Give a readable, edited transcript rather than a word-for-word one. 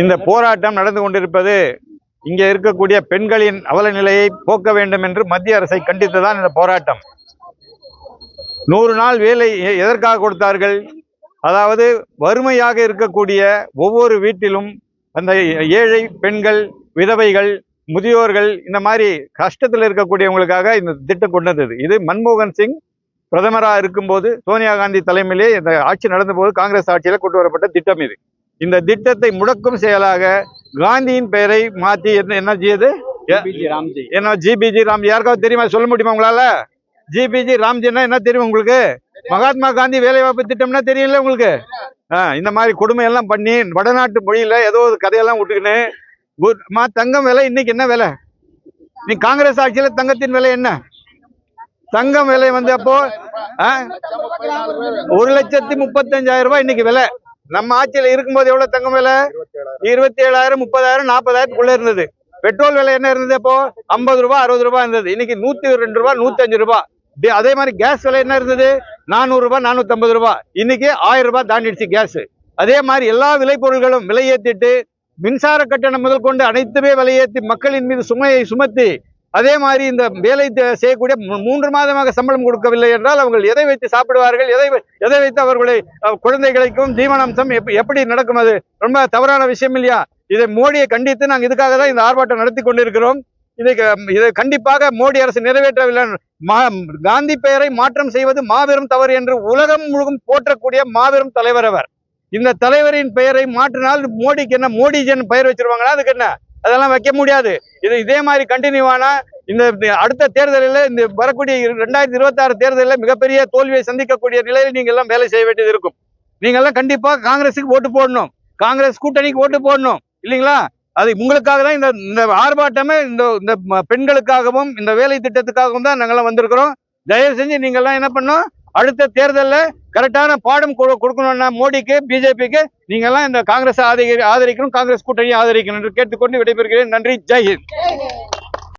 இந்த போராட்டம் நடந்து கொண்டிருப்பது இங்கே இருக்கக்கூடிய பெண்களின் அவல நிலையை போக்க வேண்டும் என்று மத்திய அரசை கண்டித்துதான் இந்த போராட்டம். 100 நாள் வேலை எதற்காக கொடுத்தார்கள்? அதாவது வறுமையாக இருக்கக்கூடிய ஒவ்வொரு வீட்டிலும் அந்த ஏழை பெண்கள், விதவைகள், முதியோர்கள், இந்த மாதிரி கஷ்டத்தில் இருக்கக்கூடியவங்களுக்காக இந்த திட்டம் கொண்டு வந்தது. இது மன்மோகன் சிங் பிரதமராக இருக்கும்போது, சோனியா காந்தி தலைமையிலே இந்த ஆட்சி நடந்தபோது காங்கிரஸ் ஆட்சியில் கொண்டு வரப்பட்ட திட்டம் இது. இந்த திட்டத்தை முடக்கும் செயலாக காந்தியின் பெயரை மாற்றி என்ன செய்யுது? என்ன ஜிபிஜி ராம்ஜி? யாருக்காவது தெரியுமா? சொல்ல முடியுமா உங்களால? ஜிபிஜி ராம்ஜின்னா என்ன தெரியும் உங்களுக்கு? மகாத்மா காந்தி வேலைவாய்ப்பு திட்டம்னா தெரியல உங்களுக்கு? இந்த மாதிரி கொடுமை எல்லாம் பண்ணி வடநாட்டு மொழியில ஏதோ ஒரு கதையெல்லாம் விட்டுக்கின்னு தங்கம் விலை இன்னைக்கு என்ன விலை? நீ காங்கிரஸ் ஆட்சியில தங்கத்தின் விலை என்ன? தங்கம் விலை வந்து அப்போ 1,35,000 ரூபாய் இன்னைக்கு விலை. நம்ம ஆட்சியில இருக்கும்போது எவ்வளவு தங்கம் விலை? 27,000, 30,000, 40,000 இருந்தது. பெட்ரோல் விலை என்ன இருந்தது? அப்போ 50 ரூபாய், 60 ரூபாய் இருந்தது. இன்னைக்கு 102 ரூபாய், 105 ரூபாய். அதே மாதிரி கேஸ் விலை என்ன இருந்தது? 400 ரூபாய், 450 ரூபாய். இன்னைக்கு 1000 ரூபாய் தாண்டிடுச்சு கேஸ். அதே மாதிரி எல்லா விலை பொருள்களும் விலையேற்றிட்டு, மின்சார கட்டணம் முதல் கொண்டு அனைத்துமே விலையேற்றி மக்களின் மீது சுமையை சுமத்தி, அதே மாதிரி இந்த வேலை செய்யக்கூடிய 3 மாதமாக சம்பளம் கொடுக்கவில்லை என்றால் அவங்க எதை வைத்து சாப்பிடுவார்கள்? எதை வைத்து அவர்களை குழந்தைகளுக்கும் தீவனாம்சம் எப்படி நடக்கும்? அது ரொம்ப தவறான விஷயம் இல்லையா? இதை மோடியை கண்டித்து நாங்கள் இதுக்காக தான் இந்த ஆர்ப்பாட்டம் நடத்தி கொண்டிருக்கிறோம். இதை கண்டிப்பாக மோடி அரசு நிறைவேற்றவில்லை. காந்தி பெயரை மாற்றம் செய்வது மாபெரும் தவறு என்று உலகம் முழுவதும் போற்றக்கூடிய மாபெரும் தலைவர் அவர். இந்த தலைவரின் பெயரை மாற்றினால் மோடிக்கு என்ன? மோடிஜன் பெயர் வச்சிருவாங்களா? அதுக்கு என்ன? அதெல்லாம் வைக்க முடியாது. இதே மாதிரி கண்டினியூ ஆனா இந்த அடுத்த தேர்தலில், இந்த வரக்கூடிய 2026 தேர்தலில் மிகப்பெரிய தோல்வியை சந்திக்கக்கூடிய நிலையில் நீங்க எல்லாம் வேலை செய்ய வேண்டியது இருக்கும். நீங்க எல்லாம் கண்டிப்பா காங்கிரஸுக்கு ஓட்டு போடணும், காங்கிரஸ் கூட்டணிக்கு ஓட்டு போடணும் இல்லைங்களா? அது உங்களுக்காக தான் இந்த ஆர்ப்பாட்டமே. இந்த பெண்களுக்காகவும் இந்த வேலை திட்டத்துக்காகவும் தான் நாங்கெல்லாம் வந்திருக்கிறோம். தயவு செஞ்சு நீங்க எல்லாம் என்ன பண்ணணும்? அடுத்த தேர்தலில் கரெக்டான பாடம் கொடுக்கணும்னா மோடிக்கு, பிஜேபிக்கு நீங்க எல்லாம் இந்த காங்கிரஸ் ஆதரிக்கணும், காங்கிரஸ் கூட்டணியை ஆதரிக்கணும் என்று கேட்டுக்கொண்டு விடைபெறுகிறேன். நன்றி. ஜெய் ஹிந்த்.